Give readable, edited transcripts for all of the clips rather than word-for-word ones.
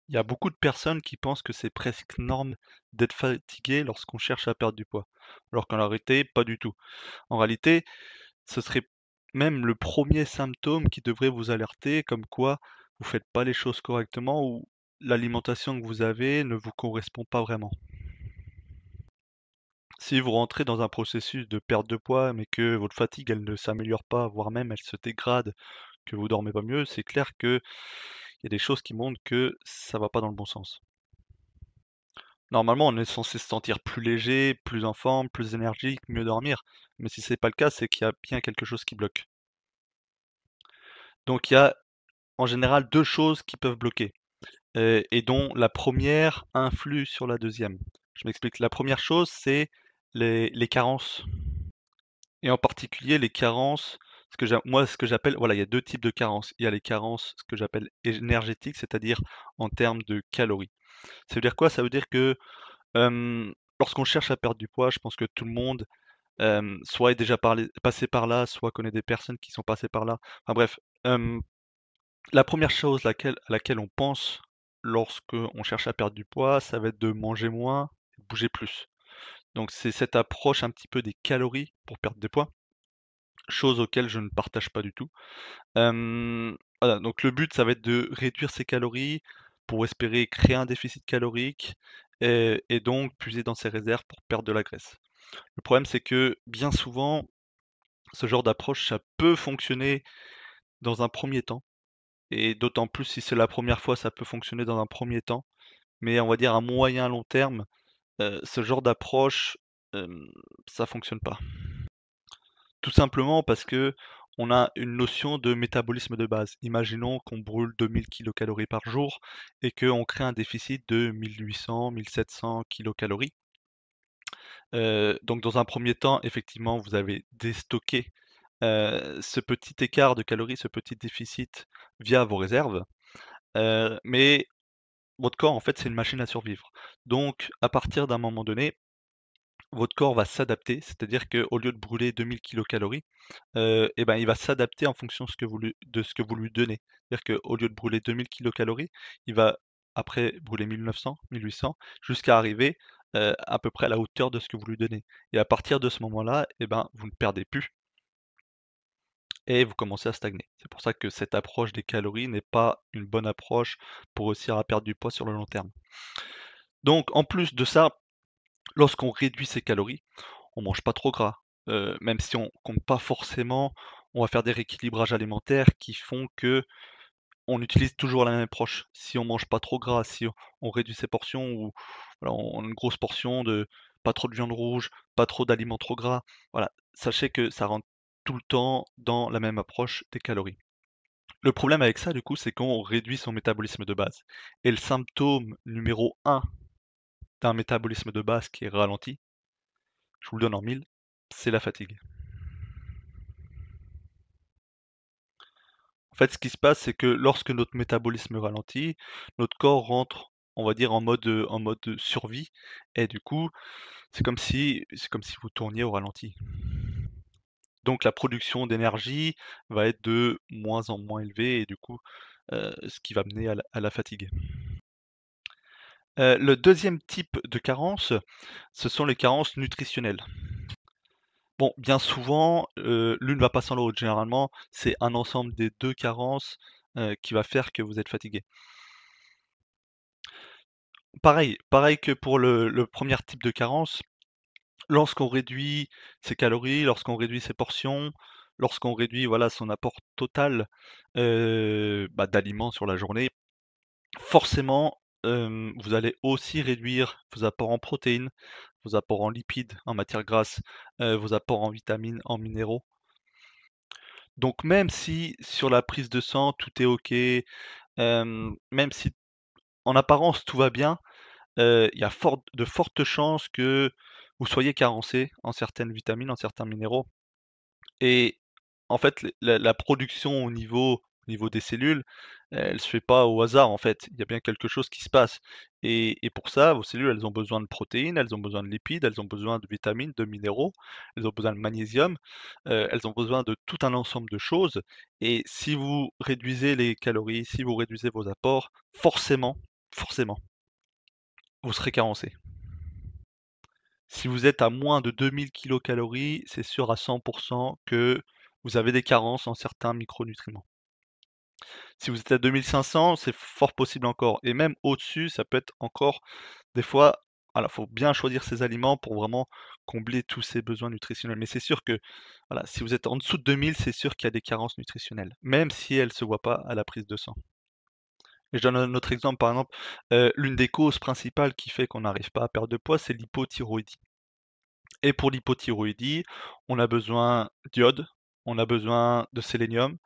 Il y a beaucoup de personnes qui pensent que c'est presque norme d'être fatigué lorsqu'on cherche à perdre du poids, alors qu'en réalité, pas du tout. En réalité, ce serait même le premier symptôme qui devrait vous alerter, comme quoi vous faites pas les choses correctement ou l'alimentation que vous avez ne vous correspond pas vraiment. Si vous rentrez dans un processus de perte de poids, mais que votre fatigue, elle ne s'améliore pas, voire même elle se dégrade, que vous dormez pas mieux, c'est clair qu'il y a des choses qui montrent que ça va pas dans le bon sens. Normalement, on est censé se sentir plus léger, plus en forme, plus énergique, mieux dormir. Mais si c'est pas le cas, c'est qu'il y a bien quelque chose qui bloque. Donc il y a en général 2 choses qui peuvent bloquer, et dont la première influe sur la deuxième. Je m'explique. La première chose, c'est les carences et en particulier les carences, ce que j'appelle voilà, il y a 2 types de carences. Il y a les carences, ce que j'appelle énergétiques, c'est-à-dire en termes de calories. Ça veut dire quoi? Ça veut dire que, lorsqu'on cherche à perdre du poids, je pense que tout le monde soit est déjà passé par là, soit connaît des personnes qui sont passées par là. Enfin bref, la première chose à laquelle on pense lorsqu'on cherche à perdre du poids, ça va être de manger moins, bouger plus. Donc c'est cette approche un petit peu des calories pour perdre des poids, chose auquel je ne partage pas du tout. Voilà, donc le but, ça va être de réduire ses calories pour espérer créer un déficit calorique et donc puiser dans ses réserves pour perdre de la graisse. Le problème, c'est que bien souvent, ce genre d'approche, ça peut fonctionner dans un premier temps et d'autant plus si c'est la première fois, ça peut fonctionner dans un premier temps. Mais on va dire à moyen long terme, ce genre d'approche, hem, ça fonctionne pas. Tout simplement parce que on a une notion de métabolisme de base. Imaginons qu'on brûle 2000 kilocalories par jour et qu'on crée un déficit de 1800-1700 kilocalories. Donc dans un premier temps, effectivement, vous avez déstocké ce petit écart de calories, ce petit déficit via vos réserves, mais votre corps, en fait, c'est une machine à survivre. Donc, à partir d'un moment donné, votre corps va s'adapter, c'est-à-dire qu'au lieu de brûler 2000 kilocalories, et ben, il va s'adapter en fonction de ce que vous lui donnez. C'est-à-dire qu'au lieu de brûler 2000 kilocalories, il va après brûler 1900, 1800, jusqu'à arriver à peu près à la hauteur de ce que vous lui donnez. Et à partir de ce moment-là, et ben, vous ne perdez plus et vous commencez à stagner. C'est pour ça que cette approche des calories n'est pas une bonne approche pour réussir à perdre du poids sur le long terme. Donc en plus de ça, lorsqu'on réduit ses calories, on mange pas trop gras. Même si on compte pas forcément, on va faire des rééquilibrages alimentaires qui font que on utilise toujours la même approche. Si on mange pas trop gras, si on réduit ses portions ou voilà, on a une grosse portion de pas trop de viande rouge, pas trop d'aliments trop gras, voilà, sachez que ça rentre tout le temps dans la même approche des calories. Le problème avec ça, du coup, c'est qu'on réduit son métabolisme de base. Et le symptôme numéro un d'un métabolisme de base qui est ralenti, je vous le donne en mille, c'est la fatigue. En fait, ce qui se passe, c'est que lorsque notre métabolisme ralentit, notre corps rentre, on va dire, en mode survie, et du coup, c'est comme si vous tourniez au ralenti. Donc la production d'énergie va être de moins en moins élevée et du coup, ce qui va mener à la fatigue. Le deuxième type de carence, ce sont les carences nutritionnelles. Bon, bien souvent, l'une va pas sans l'autre. Généralement, c'est un ensemble des 2 carences, qui va faire que vous êtes fatigué. Pareil que pour le 1er type de carence, lorsqu'on réduit ses calories, lorsqu'on réduit ses portions, lorsqu'on réduit, voilà, son apport total, bah, d'aliments sur la journée, forcément, vous allez aussi réduire vos apports en protéines, vos apports en lipides, en matières grasses, vos apports en vitamines, en minéraux. Donc même si sur la prise de sang tout est OK, même si en apparence tout va bien, il y a de fortes chances que vous soyez carencé en certaines vitamines, en certains minéraux et en fait, la production au niveau des cellules, elle se fait pas au hasard, en fait. Il y a bien quelque chose qui se passe et pour ça, vos cellules, elles ont besoin de protéines, elles ont besoin de lipides, elles ont besoin de vitamines, de minéraux, elles ont besoin de magnésium, elles ont besoin de tout un ensemble de choses et si vous réduisez les calories, si vous réduisez vos apports, forcément, forcément, vous serez carencé. Si vous êtes à moins de 2000 kilocalories, c'est sûr à 100 que vous avez des carences en certains micronutriments. Si vous êtes à 2500, c'est fort possible encore et même au-dessus, ça peut être encore des fois, voilà, faut bien choisir ses aliments pour vraiment combler tous ses besoins nutritionnels. Mais c'est sûr que, voilà, si vous êtes en dessous de 2000, c'est sûr qu'il y a des carences nutritionnelles, même si elles se voient pas à la prise de sang. Et je donne un autre exemple, par exemple, l'une des causes principales qui fait qu'on n'arrive pas à perdre de poids, c'est l'hypothyroïdie. Et pour l'hypothyroïdie, on a besoin d'iode, on a besoin de sélénium,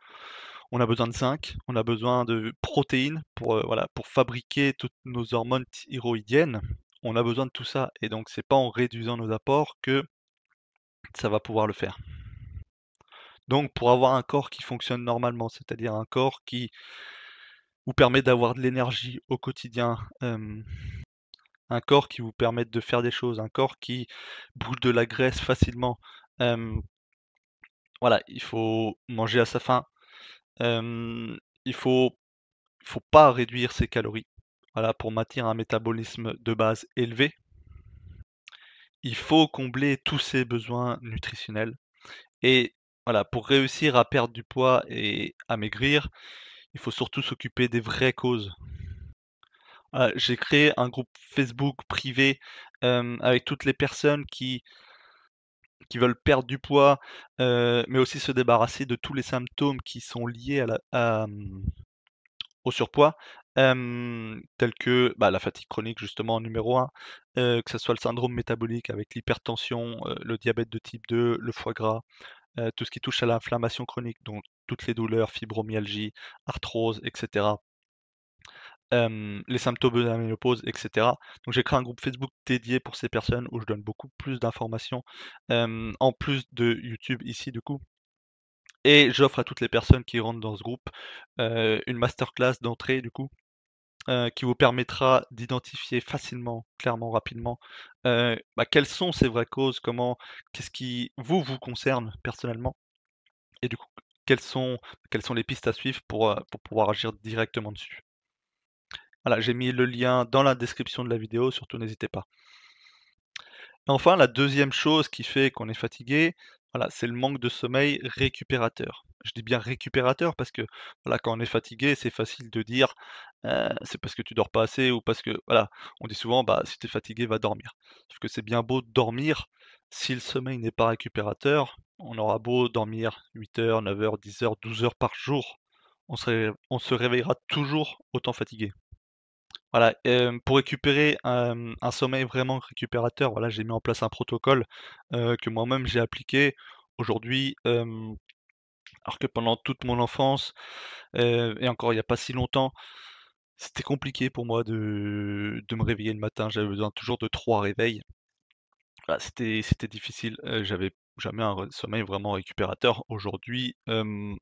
on a besoin de zinc, on a besoin de protéines pour, voilà, pour fabriquer toutes nos hormones thyroïdiennes. On a besoin de tout ça et donc c'est pas en réduisant nos apports que ça va pouvoir le faire. Donc pour avoir un corps qui fonctionne normalement, c'est-à-dire un corps qui vous permet d'avoir de l'énergie au quotidien, un corps qui vous permette de faire des choses, un corps qui brûle de la graisse facilement, hem, voilà, il faut manger à sa faim, hem, il faut pas réduire ses calories. Voilà, pour maintenir un métabolisme de base élevé, il faut combler tous ses besoins nutritionnels et voilà, pour réussir à perdre du poids et à maigrir, il faut surtout s'occuper des vraies causes. J'ai créé un groupe Facebook privé, avec toutes les personnes qui veulent perdre du poids, mais aussi se débarrasser de tous les symptômes qui sont liés au surpoids, tels que, bah, la fatigue chronique justement en numéro 1, que ça soit le syndrome métabolique avec l'hypertension, le diabète de type 2, le foie gras, tout ce qui touche à l'inflammation chronique, donc toutes les douleurs, fibromyalgie, arthrose et cetera. Les symptômes de la ménopause et cetera. Donc j'ai créé un groupe Facebook dédié pour ces personnes où je donne beaucoup plus d'informations, en plus de YouTube ici du coup. Et j'offre à toutes les personnes qui rentrent dans ce groupe, une masterclass d'entrée du coup, qui vous permettra d'identifier facilement, clairement, rapidement, bah, quelles sont ces vraies causes, qu'est-ce qui vous concerne personnellement et du coup, quelles sont quelles sont les pistes à suivre pour pouvoir agir directement dessus. Voilà, j'ai mis le lien dans la description de la vidéo, surtout n'hésitez pas. Enfin, la deuxième chose qui fait qu'on est fatigué, voilà, c'est le manque de sommeil récupérateur. Je dis bien récupérateur parce que, voilà, quand on est fatigué, c'est facile de dire, c'est parce que tu dors pas assez ou parce que voilà, on dit souvent: «Bah, si tu es fatigué, va dormir». Sauf que c'est bien beau de dormir, si le sommeil n'est pas récupérateur, on aura beau dormir 8 heures, 9 heures, 10 heures, 12 heures par jour, on se réveillera toujours autant fatigué. Voilà, pour récupérer un sommeil vraiment récupérateur, voilà, j'ai mis en place un protocole, que moi-même j'ai appliqué. Aujourd'hui, alors que pendant toute mon enfance, et encore il y a pas si longtemps, c'était compliqué pour moi de me réveiller le matin. J'avais besoin toujours de 3 réveils. Voilà, c'était difficile, j'avais jamais un sommeil vraiment récupérateur. Aujourd'hui,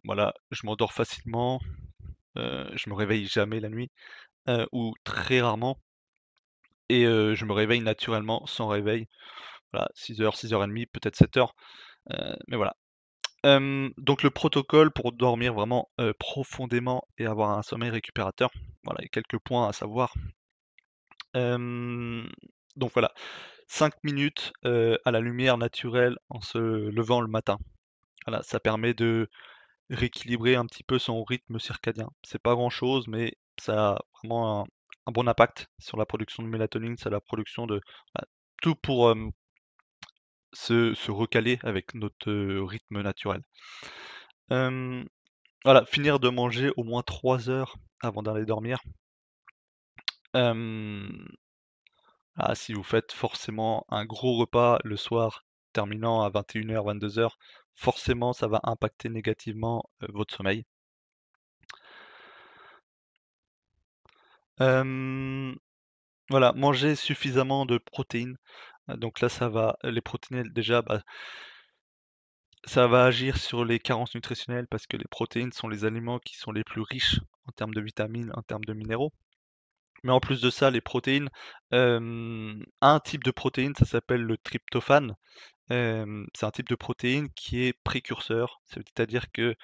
voilà, je m'endors facilement, je me réveille jamais la nuit, ou très rarement. Et je me réveille naturellement sans réveil. Voilà, 6 heures, 6h30, peut-être 7 heures, mais voilà. Donc le protocole pour dormir vraiment, profondément et avoir un sommeil récupérateur, voilà, il y a quelques points à savoir. Hem, donc voilà, 5 minutes, à la lumière naturelle en se levant le matin. Voilà, ça permet de rééquilibrer un petit peu son rythme circadien. C'est pas grand-chose, mais ça a vraiment un bon impact sur la production de mélatonine, sur la production de bah, tout pour, se recaler avec notre, rythme naturel. Hem, voilà, finir de manger au moins 3 heures avant d'aller dormir. Hem, si vous faites forcément un gros repas le soir, terminant à 21:00-22:00, forcément ça va impacter négativement, votre sommeil. Hem, voilà, manger suffisamment de protéines, donc là ça va les protéines déjà, bah, ça va agir sur les carences nutritionnelles parce que les protéines sont les aliments qui sont les plus riches en termes de vitamines, en termes de minéraux. Mais en plus de ça, les protéines, un type de protéine, ça s'appelle le tryptophane C'est un type de protéine qui est précurseur. C'est-à-dire que,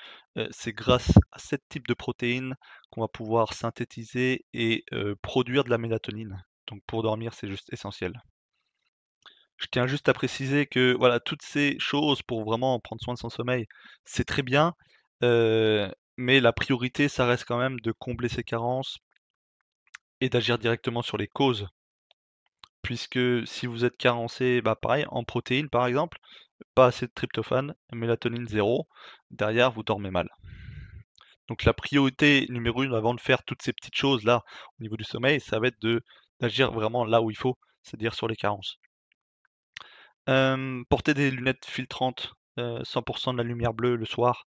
c'est grâce à ce type de protéine qu'on va pouvoir synthétiser et produire de la mélatonine. Donc pour dormir, c'est juste essentiel. Je tiens juste à préciser que, voilà, toutes ces choses pour vraiment prendre soin de son sommeil, c'est très bien, mais la priorité, ça reste quand même de combler ces carences et d'agir directement sur les causes. Puisque si vous êtes carencé, bah, pareil, en protéines par exemple, pas assez de tryptophane, mélatonine zéro, derrière vous dormez mal. Donc la priorité numéro 1 avant de faire toutes ces petites choses-là, au niveau du sommeil, ça va être d'agir vraiment là où il faut, c'est-à-dire sur les carences. Porter des lunettes filtrantes, 100 de la lumière bleue le soir.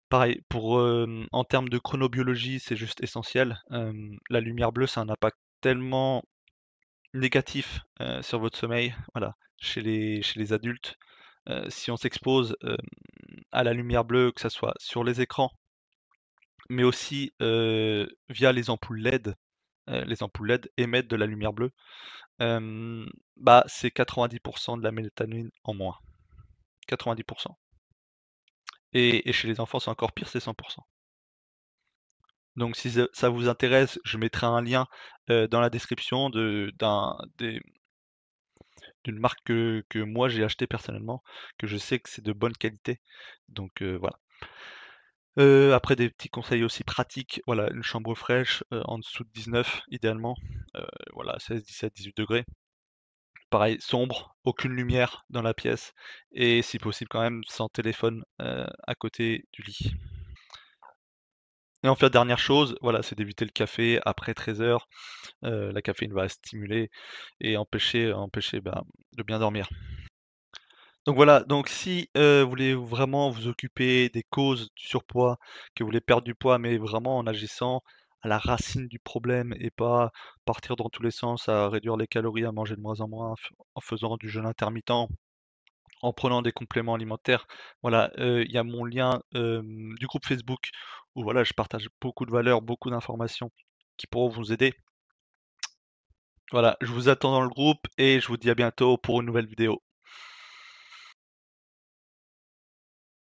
Pareil, en termes de chronobiologie, c'est juste essentiel. La lumière bleue, ça a un impact tellement négatif, sur votre sommeil, voilà, chez les adultes. Si on s'expose, à la lumière bleue, que ça soit sur les écrans, mais aussi, via les ampoules LED émettent de la lumière bleue, bah, c'est 90 de la mélatonine en moins. 90. Et chez les enfants, c'est encore pire, c'est 100. Donc si ça vous intéresse, je mettrai un lien, dans la description d'une marque que moi j'ai acheté personnellement, que je sais que c'est de bonne qualité. Donc voilà. Après des petits conseils aussi pratiques, voilà, une chambre fraîche, en dessous de 19 idéalement, voilà 16, 17, 18 degrés. Pareil, sombre, aucune lumière dans la pièce et si possible quand même sans téléphone, à côté du lit. Et enfin dernière chose, voilà, c'est d'éviter le café après 13 heures. La caféine va stimuler et empêcher, bah, de bien dormir. Donc voilà, donc si, vous voulez vraiment vous occuper des causes du surpoids, que vous voulez perdre du poids, mais vraiment en agissant à la racine du problème et pas partir dans tous les sens à réduire les calories, à manger de moins en moins, en faisant du jeûne intermittent, en prenant des compléments alimentaires. Voilà, il y a mon lien, du groupe Facebook où voilà, je partage beaucoup de valeurs, beaucoup d'informations qui pourront vous aider. Voilà, je vous attends dans le groupe et je vous dis à bientôt pour une nouvelle vidéo.